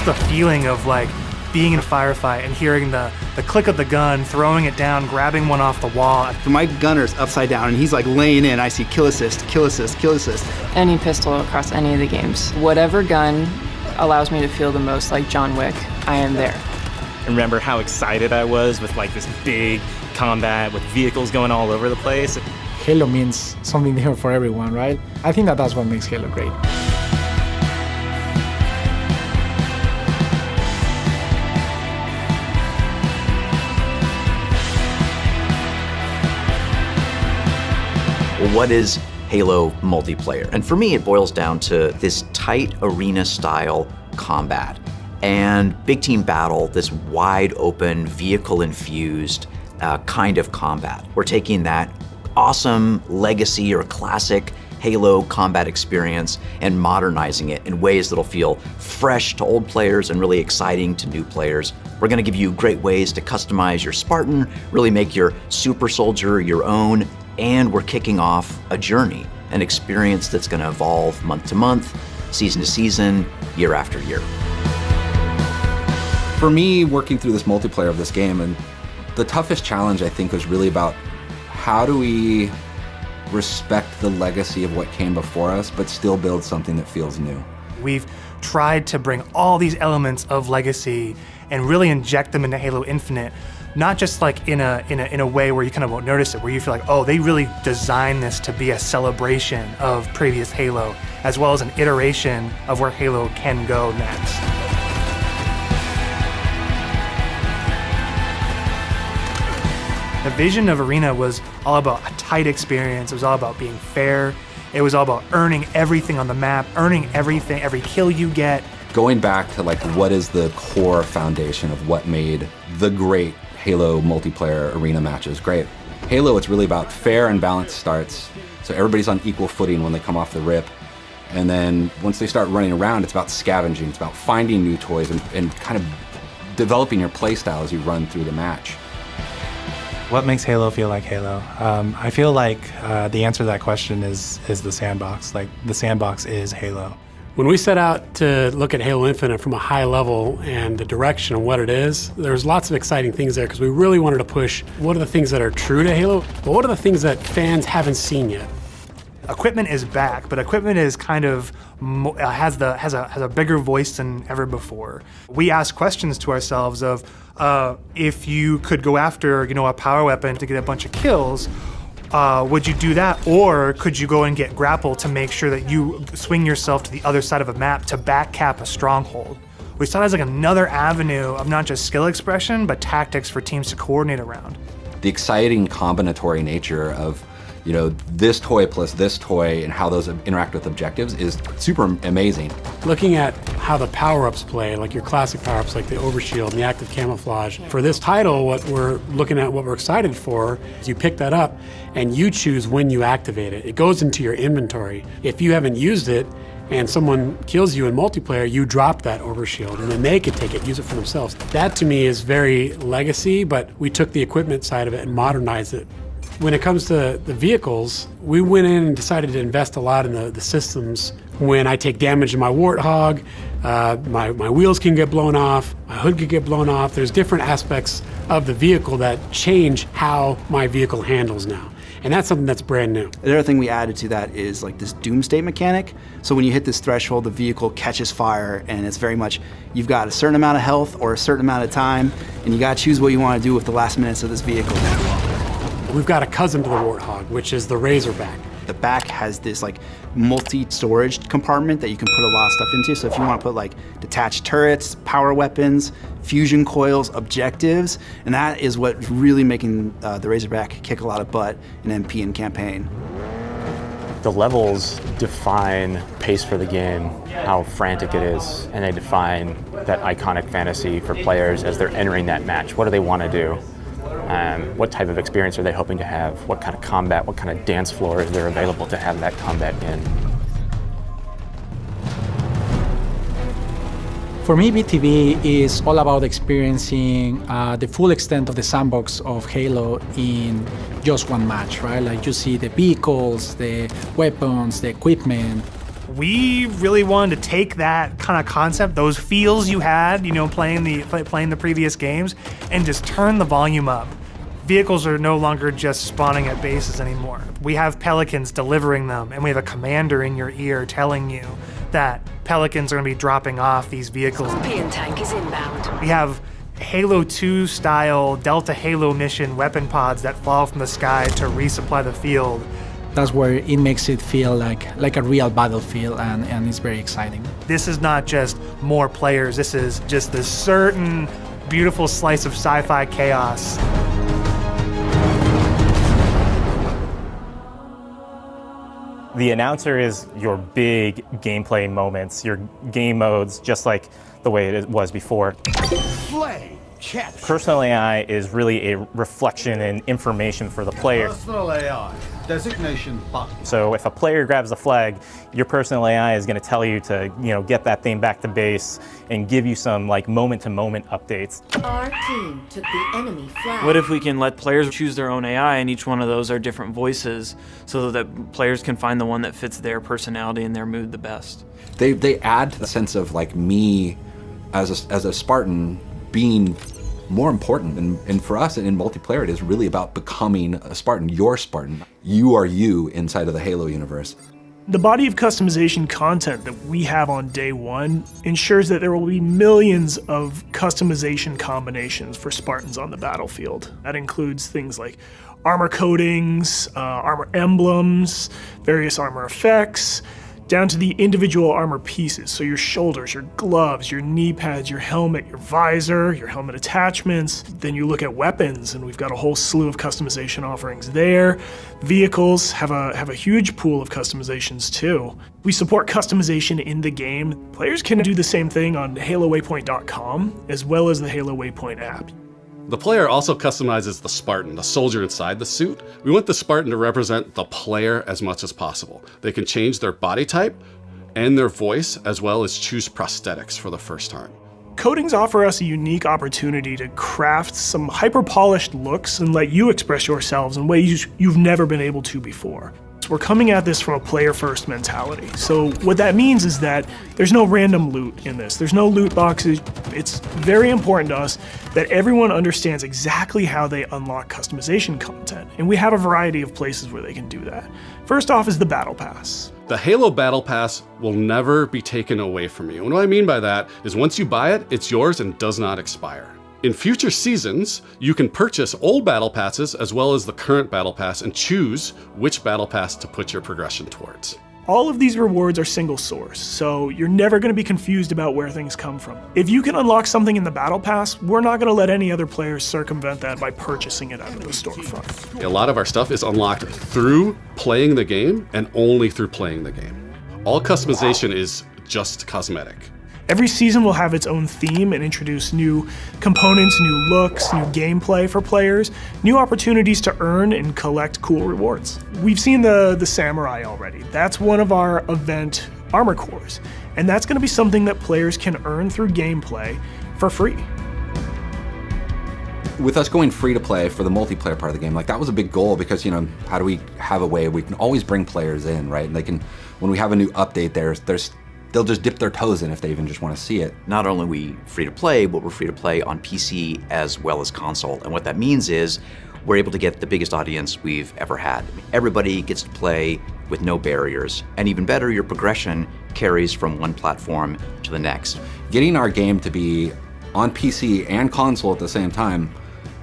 just the feeling of like being in a firefight and hearing the click of the gun, throwing it down, grabbing one off the wall. My gunner's upside down and he's like laying in. I see kill assist, kill assist, kill assist. Any pistol across any of the games. Whatever gun allows me to feel the most like John Wick, I am there. I remember how excited I was with like this big combat with vehicles going all over the place. Halo means something different for everyone, right? I think that's what makes Halo great. What is Halo multiplayer? And for me, it boils down to this tight arena-style combat and big team battle, this wide open, vehicle-infused kind of combat. We're taking that awesome legacy or classic Halo combat experience and modernizing it in ways that'll feel fresh to old players and really exciting to new players. We're gonna give you great ways to customize your Spartan, really make your super soldier your own, and we're kicking off a journey, an experience that's gonna evolve month to month, season to season, year after year. For me, working through this multiplayer of this game, and the toughest challenge I think was really about how do we respect the legacy of what came before us, but still build something that feels new. We've tried to bring all these elements of legacy and really inject them into Halo Infinite, not just like in a way where you kind of won't notice it, where you feel like, oh, they really designed this to be a celebration of previous Halo, as well as an iteration of where Halo can go next. The vision of Arena was all about a tight experience. It was all about being fair. It was all about earning everything on the map, earning everything, every kill you get. Going back to like what is the core foundation of what made the great Halo multiplayer arena matches great. Halo, it's really about fair and balanced starts. So everybody's on equal footing when they come off the rip. And then once they start running around, it's about scavenging. It's about finding new toys and kind of developing your play style as you run through the match. What makes Halo feel like Halo? I feel like the answer to that question is the Sandbox. Like, the Sandbox is Halo. When we set out to look at Halo Infinite from a high level and the direction of what it is, there's lots of exciting things there because we really wanted to push what are the things that are true to Halo, but what are the things that fans haven't seen yet. Equipment is back, but equipment is kind of has a bigger voice than ever before. We ask questions to ourselves of if you could go after a power weapon to get a bunch of kills, would you do that, or could you go and get grapple to make sure that you swing yourself to the other side of a map to back cap a stronghold? We saw it as like another avenue of not just skill expression, but tactics for teams to coordinate around. The exciting combinatory nature of this toy plus this toy and how those interact with objectives is super amazing. Looking at how the power-ups play, like your classic power-ups like the overshield and the active camouflage. For this title, what we're looking at, what we're excited for, is you pick that up and you choose when you activate it. It goes into your inventory. If you haven't used it and someone kills you in multiplayer, you drop that overshield and then they could take it, use it for themselves. That to me is very legacy, but we took the equipment side of it and modernized it. When it comes to the vehicles, we went in and decided to invest a lot in the systems. When I take damage in my Warthog, my wheels can get blown off, my hood can get blown off. There's different aspects of the vehicle that change how my vehicle handles now. And that's something that's brand new. The other thing we added to that is like this doomsday mechanic. So when you hit this threshold, the vehicle catches fire, and it's very much, you've got a certain amount of health or a certain amount of time, and you gotta choose what you wanna do with the last minutes of this vehicle. We've got a cousin to the Warthog, which is the Razorback. The back has this like multi-storage compartment that you can put a lot of stuff into. So if you want to put like detached turrets, power weapons, fusion coils, objectives, and that is what's really making the Razorback kick a lot of butt in MP and campaign. The levels define pace for the game, how frantic it is, and they define that iconic fantasy for players as they're entering that match. What do they want to do? What type of experience are they hoping to have? What kind of combat, what kind of dance floor is there available to have that combat in? For me, BTV is all about experiencing the full extent of the sandbox of Halo in just one match, right? Like you see the vehicles, the weapons, the equipment. we really wanted to take that kind of concept, those feels you had, playing the previous games, and just turn the volume up. Vehicles are no longer just spawning at bases anymore. We have Pelicans delivering them, and we have a commander in your ear telling you that Pelicans are going to be dropping off these vehicles. Scorpion tank is inbound. We have Halo 2 style Delta Halo mission weapon pods that fall from the sky to resupply the field. That's where it makes it feel like a real battlefield, and it's very exciting. This is not just more players, this is just this certain beautiful slice of sci-fi chaos. The announcer is your big gameplay moments, your game modes, just like the way it was before. Personal AI is really a reflection and information for the player. Personal AI, designation button. So if a player grabs a flag, your personal AI is going to tell you to, get that thing back to base and give you some moment-to-moment updates. Our team took the enemy flag. What if we can let players choose their own AI, and each one of those are different voices, so that players can find the one that fits their personality and their mood the best? They add to the sense of me as a Spartan being more important, and for us in multiplayer it is really about becoming a Spartan. You're Spartan. You are you inside of the Halo universe. The body of customization content that we have on day one ensures that there will be millions of customization combinations for Spartans on the battlefield. That includes things like armor coatings, armor emblems, various armor effects, down to the individual armor pieces. So your shoulders, your gloves, your knee pads, your helmet, your visor, your helmet attachments. Then you look at weapons, and we've got a whole slew of customization offerings there. Vehicles have a huge pool of customizations too. We support customization in the game. Players can do the same thing on HaloWaypoint.com, as well as the Halo Waypoint app. The player also customizes the Spartan, the soldier inside the suit. We want the Spartan to represent the player as much as possible. They can change their body type and their voice, as well as choose prosthetics for the first time. Coatings offer us a unique opportunity to craft some hyper-polished looks and let you express yourselves in ways you've never been able to before. We're coming at this from a player-first mentality. So what that means is that there's no random loot in this. There's no loot boxes. It's very important to us that everyone understands exactly how they unlock customization content. And we have a variety of places where they can do that. First off is the Battle Pass. The Halo Battle Pass will never be taken away from you. And what I mean by that is once you buy it, it's yours and does not expire. In future seasons, you can purchase old Battle Passes as well as the current Battle Pass and choose which Battle Pass to put your progression towards. All of these rewards are single source, so you're never going to be confused about where things come from. If you can unlock something in the Battle Pass, we're not going to let any other players circumvent that by purchasing it out of the storefront. A lot of our stuff is unlocked through playing the game and only through playing the game. All customization is just cosmetic. Every season will have its own theme and introduce new components, new looks, new gameplay for players, new opportunities to earn and collect cool rewards. We've seen the Samurai already. That's one of our event armor cores, and that's going to be something that players can earn through gameplay for free. With us going free to play for the multiplayer part of the game, that was a big goal because, how do we have a way we can always bring players in, right? And they can, when we have a new update, they'll just dip their toes in if they even just want to see it. Not only are we free to play, but we're free to play on PC as well as console. And what that means is we're able to get the biggest audience we've ever had. Everybody gets to play with no barriers. And even better, your progression carries from one platform to the next. Getting our game to be on PC and console at the same time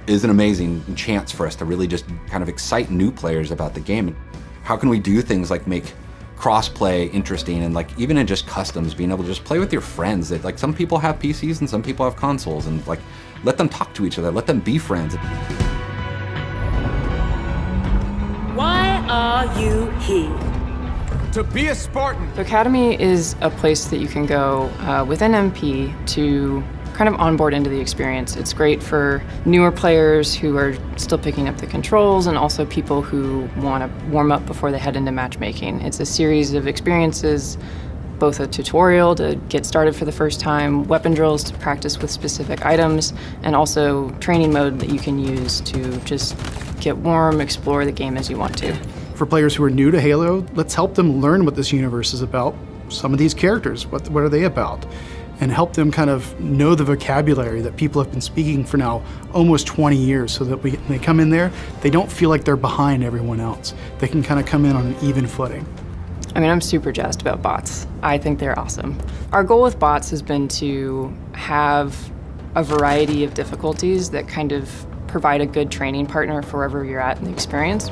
is an amazing chance for us to really just kind of excite new players about the game. How can we do things like make cross-play interesting, and even in just customs, being able to just play with your friends. That some people have PCs and some people have consoles, and let them talk to each other, let them be friends. Why are you here? To be a Spartan. The Academy is a place that you can go within MP to kind of onboard into the experience. It's great for newer players who are still picking up the controls, and also people who want to warm up before they head into matchmaking. It's a series of experiences, both a tutorial to get started for the first time, weapon drills to practice with specific items, and also training mode that you can use to just get warm, explore the game as you want to. For players who are new to Halo, let's help them learn what this universe is about some of these characters, what are they about? And help them kind of know the vocabulary that people have been speaking for now almost 20 years, so that when they come in there, they don't feel like they're behind everyone else. They can kind of come in on an even footing. I mean, I'm super jazzed about bots. I think they're awesome. Our goal with bots has been to have a variety of difficulties that kind of provide a good training partner for wherever you're at in the experience.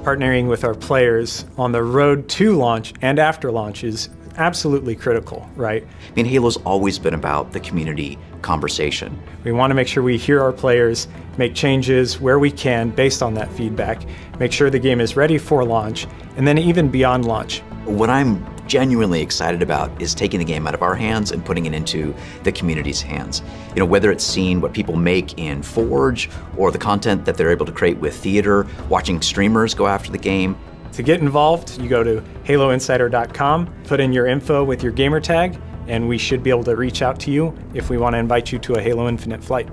Partnering with our players on the road to launch and after launch is absolutely critical, right? I mean, Halo's always been about the community conversation. We want to make sure we hear our players, make changes where we can based on that feedback, make sure the game is ready for launch, and then even beyond launch. What I'm genuinely excited about is taking the game out of our hands and putting it into the community's hands. You know, whether it's seeing what people make in Forge or the content that they're able to create with theater, watching streamers go after the game. To get involved, you go to haloinsider.com, put in your info with your gamer tag, and we should be able to reach out to you if we want to invite you to a Halo Infinite flight.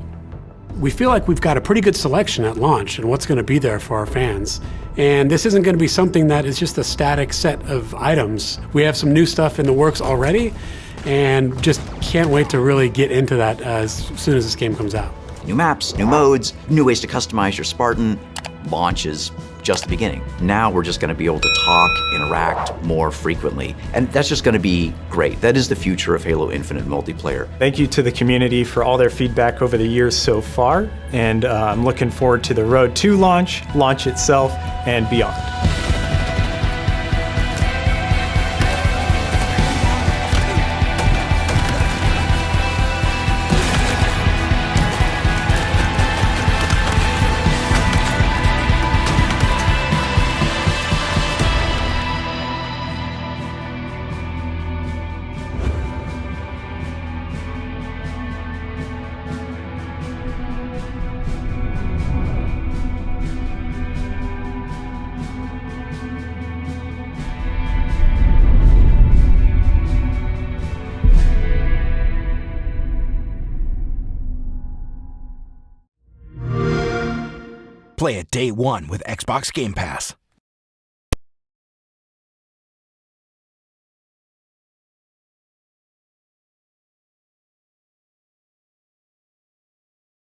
We feel like we've got a pretty good selection at launch and what's going to be there for our fans. And this isn't going to be something that is just a static set of items. We have some new stuff in the works already, and just can't wait to really get into that as soon as this game comes out. New maps, new modes, new ways to customize your Spartan. Launch is just the beginning. Now we're just going to be able to talk, interact more frequently, and that's just going to be great. That is the future of Halo Infinite multiplayer. Thank you to the community for all their feedback over the years so far, and I'm looking forward to the road to launch, launch itself, and beyond. Play it day one with Xbox Game Pass.